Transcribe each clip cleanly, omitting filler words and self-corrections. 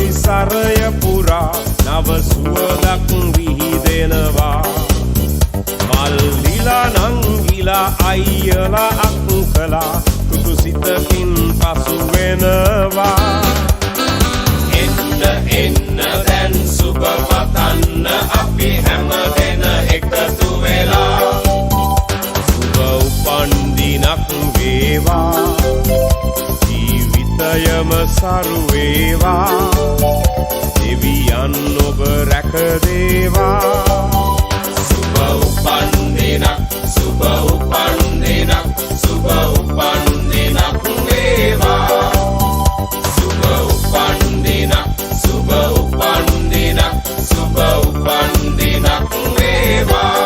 පරිසරය පුරා නව සුවඳක් විහිදෙනවා. මල්ලිලා නංගිලා අයියලා අක්කලා තුටු සිතකින් පසු වෙනවා. එන්න එන්න දැන් සුබ පතන්න අපි හැම දෙන එකතු වෙලා. සුබ උපන්දිනක් වේවා, ජීවිතයම සරු වේවා, දෙවියන් ඔබ රැක දේවා. සුබ උපන්දිනක්, සුබ උපන්දිනක්, සුබ උපන්දිනක් වේවා. සුබ උපන්දිනක්, සුබ උපන්දිනක්, සුබ උපන්දිනක් වේවා.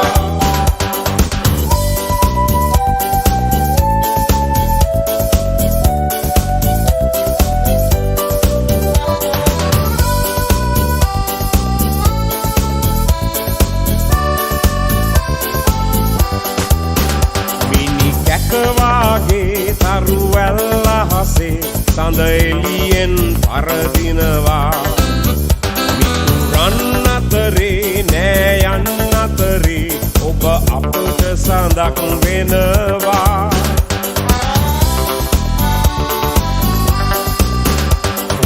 කවාගේ තරුවැල්ල හසේ සඳ එළියෙන් පරදිනවා. මිතුරන් අතරේ නෑ යන්න අතරේ ඔබ අපට සඳක් වෙනවා.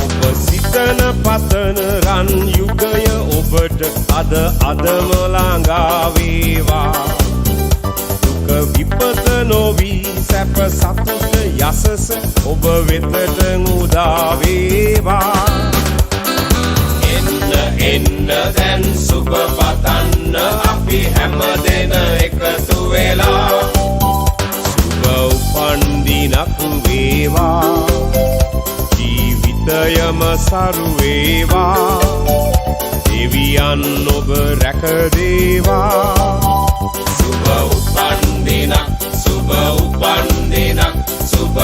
ඔබ සිතන පතන රන් යුගය ඔබට අදම ළඟා වේවා. විපත නොවී සැප සතුට යසස ඔබ වෙතට උදා වේවා. එන්න එන්න දැන් සුබ පතන්න අපි හැම දෙන එකතු වෙලා. සුබ උපන්දිනක් වේවා, ජීවිතයම සරු වේවා, දෙවියන් ඔබ රැක දේවා. සුබ උපන්දිනක්, සුබ උපන්දිනක්, සුබ